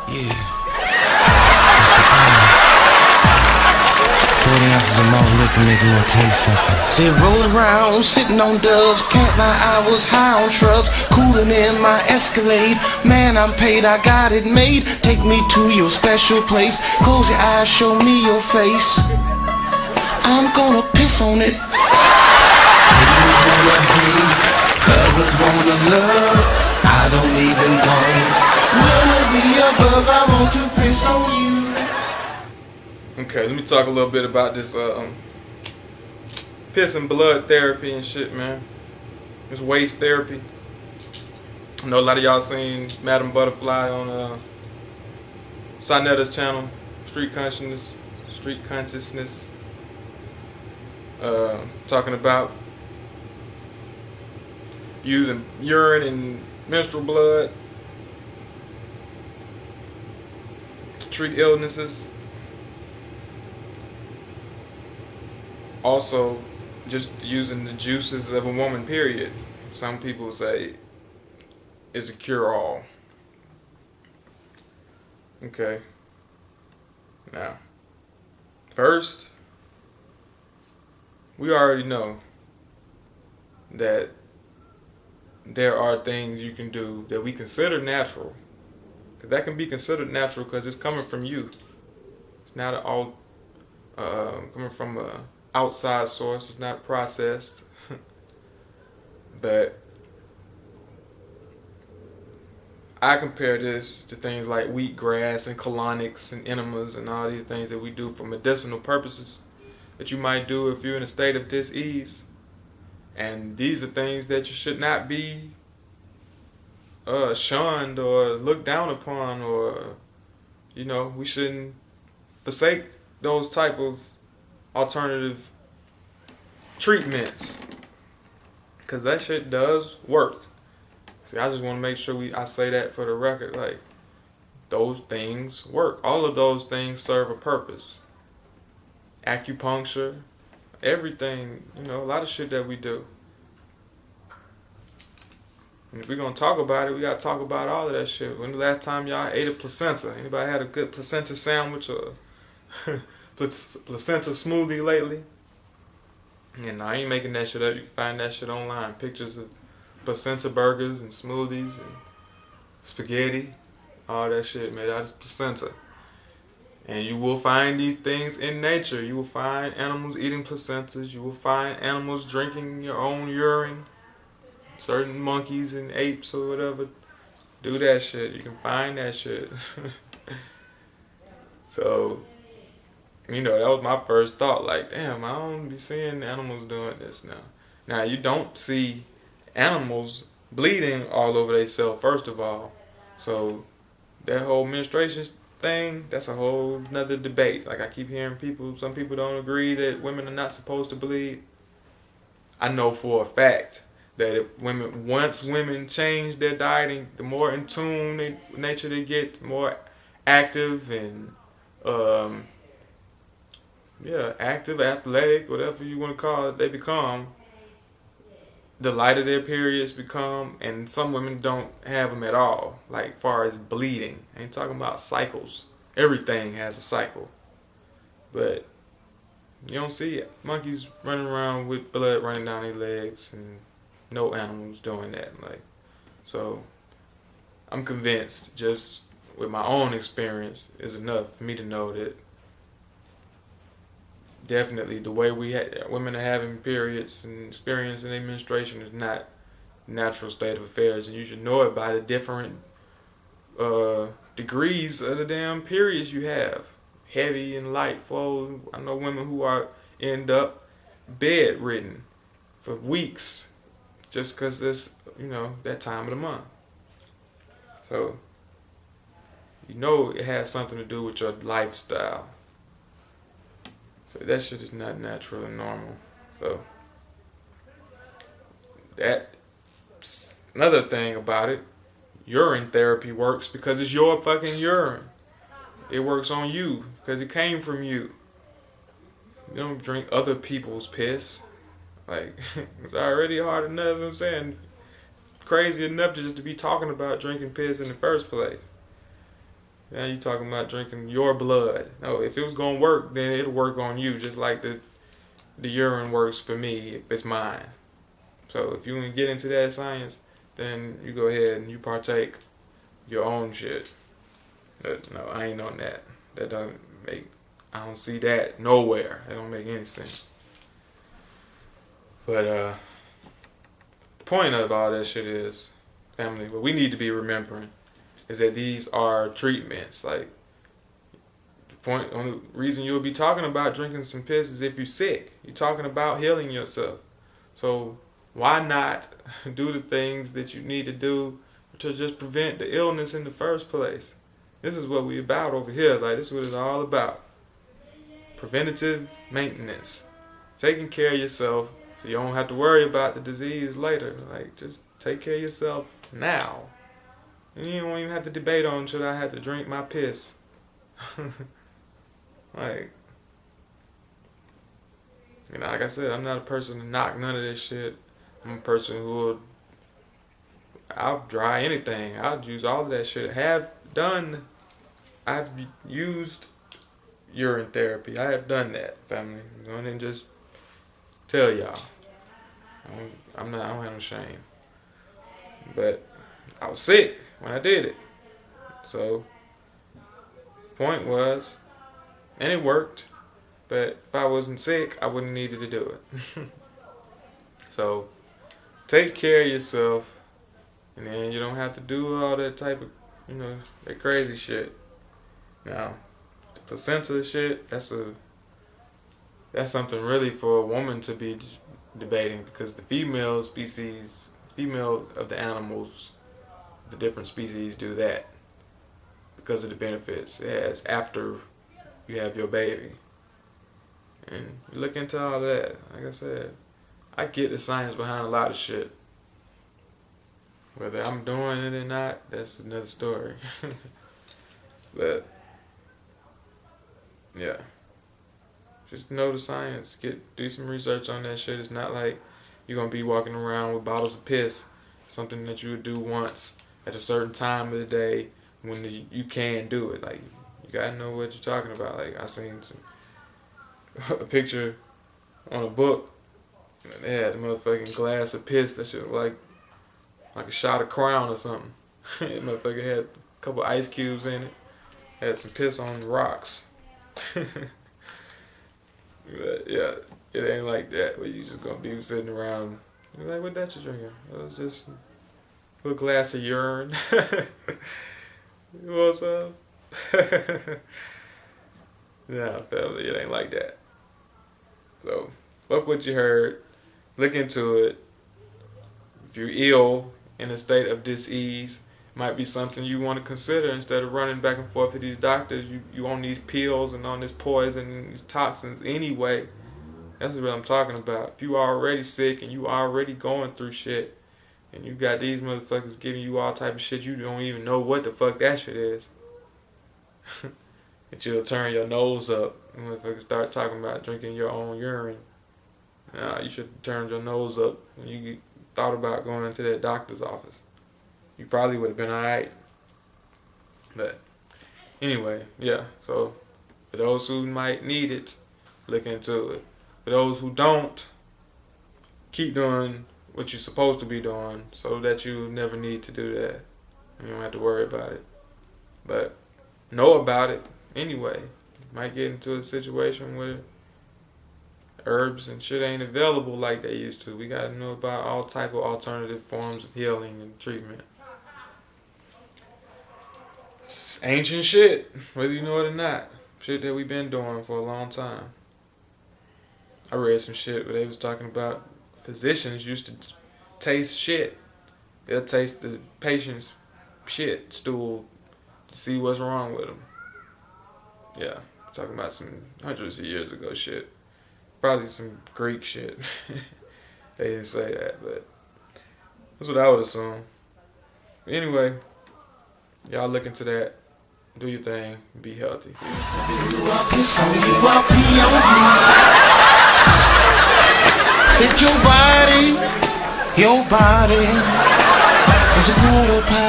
Yeah. It's the plan. 40 ounces of malt liquor make me wanna taste something. Said rolling around, sitting on doves. Can't lie, I was high on shrubs. Cooling in my Escalade. Man, I'm paid, I got it made. Take me to your special place. Close your eyes, show me your face. I'm gonna piss on it. Haters wanna hate, lovers wanna love. I don't even want none of the above. I want to piss on you. Okay, let me talk a little bit about this piss and blood therapy and shit, man. This waste therapy. I know a lot of y'all seen Madam Butterfly on Sinetta's channel, Street Consciousness, talking about using urine and menstrual blood to treat illnesses. Also, just using the juices of a woman, period. Some people say is a cure-all. Okay. Now, first, we already know that there are things you can do that we consider natural. Because that can be considered natural because it's coming from you. It's not all coming from a outside source. It's not processed. But I compare this to things like wheatgrass and colonics and enemas and all these things that we do for medicinal purposes that you might do if you're in a state of dis-ease. And these are things that you should not be shunned or looked down upon, or, you know, we shouldn't forsake those type of alternative treatments, because that shit does work. See, I just want to make sure I say that for the record. Like, those things work. All of those things serve a purpose. Acupuncture, everything, you know, a lot of shit that we do. And if we're going to talk about it, we got to talk about all of that shit. When the last time y'all ate a placenta? Anybody had a good placenta sandwich or placenta smoothie lately? And I ain't making that shit up. You can find that shit online. Pictures of placenta burgers and smoothies and spaghetti. All that shit made out of placenta. And you will find these things in nature. You will find animals eating placentas. You will find animals drinking your own urine. Certain monkeys and apes or whatever do that shit. You can find that shit. So, you know, that was my first thought. Like, damn, I don't be seeing animals doing this now. Now, you don't see animals bleeding all over themselves, first of all. So, that whole menstruation thing, that's a whole nother debate. Like, I keep hearing some people don't agree that women are not supposed to bleed. I know for a fact that once women change their dieting, the more in tune nature they get, the more active and active, athletic, whatever you want to call it, they become. The lighter their periods become, and some women don't have them at all. Like, far as bleeding, I ain't talking about cycles. Everything has a cycle, but you don't see monkeys running around with blood running down their legs, and no animals doing that. Like, so I'm convinced, just with my own experience, is enough for me to know that definitely the way women are having periods and experiencing their menstruation is not natural state of affairs, and you should know it by the different degrees of the damn periods you have. Heavy and light flow. I know women who end up bedridden for weeks just because this, you know, that time of the month. So, you know, it has something to do with your lifestyle. So that shit is not natural and normal. So that's another thing about it. Urine therapy works because it's your fucking urine. It works on you because it came from you. You don't drink other people's piss. Like, it's already hard enough, you know what I'm saying? Crazy enough just to be talking about drinking piss in the first place. Now you talking about drinking your blood. No, if it was gonna work, then it'll work on you, just like the urine works for me if it's mine. So if you want to get into that science, then you go ahead and you partake your own shit. But no, I ain't on that. That doesn't make. I don't see that nowhere. That don't make any sense. But the point of all that shit is, family, what we need to be remembering is that these are treatments. Like, the only reason you'll be talking about drinking some piss is if you're sick. You're talking about healing yourself. So why not do the things that you need to do to just prevent the illness in the first place? This is what we about over here. Like, this is what it's all about. Preventative maintenance. Taking care of yourself so you don't have to worry about the disease later. Like, just take care of yourself now. And you don't even have to debate on should I have to drink my piss. Like, you know, like I said, I'm not a person to knock none of this shit. I'm a person who I'll try anything. I'll use all of that shit. I've used urine therapy. I have done that, family. I'm going to just tell y'all. I don't have no shame. But I was sick when I did it. So, point was, and it worked, but if I wasn't sick, I wouldn't needed to do it. So, take care of yourself, and then you don't have to do all that type of, that crazy shit. Now, the placenta shit, that's something really for a woman to be debating, because the female of the animals, the different species do that because of the benefits it has after you have your baby. And you look into all that, like I said, I get the science behind a lot of shit. Whether I'm doing it or not, that's another story. But yeah, just know the science. Do some research on that shit. It's not like you're gonna be walking around with bottles of piss, something that you would do once at a certain time of the day when you can do it. Like, you gotta know what you're talking about. Like, I seen a picture on a book. They had a motherfucking glass of piss that shit like a shot of Crown or something. That motherfucker had a couple ice cubes in it. Had some piss on the rocks. But yeah, it ain't like that where you just gonna be sitting around. You're like, what that you drinking? It was just a little glass of urine. What's up? Nah, family, it ain't like that. So, fuck what you heard. Look into it. If you're ill, in a state of dis-ease, might be something you want to consider. Instead of running back and forth to these doctors, you on these pills and on this poison and these toxins anyway. That's what I'm talking about. If you are already sick and you already going through shit, and you got these motherfuckers giving you all type of shit, you don't even know what the fuck that shit is. That you'll turn your nose up. Motherfuckers start talking about drinking your own urine. Nah, you should have turned your nose up when you thought about going into that doctor's office. You probably would have been alright. But anyway, yeah. So for those who might need it, look into it. For those who don't, keep doing what you're supposed to be doing so that you never need to do that. You don't have to worry about it. But know about it anyway. You might get into a situation where herbs and shit ain't available like they used to. We gotta know about all type of alternative forms of healing and treatment. It's ancient shit, whether you know it or not. Shit that we've been doing for a long time. I read some shit where they was talking about physicians used to taste shit. They'll taste the patient's shit, stool, to see what's wrong with them. Yeah, talking about some hundreds of years ago shit. Probably some Greek shit. They didn't say that, but that's what I would assume. Anyway, y'all look into that. Do your thing. Be healthy. Set your body is a quarter past.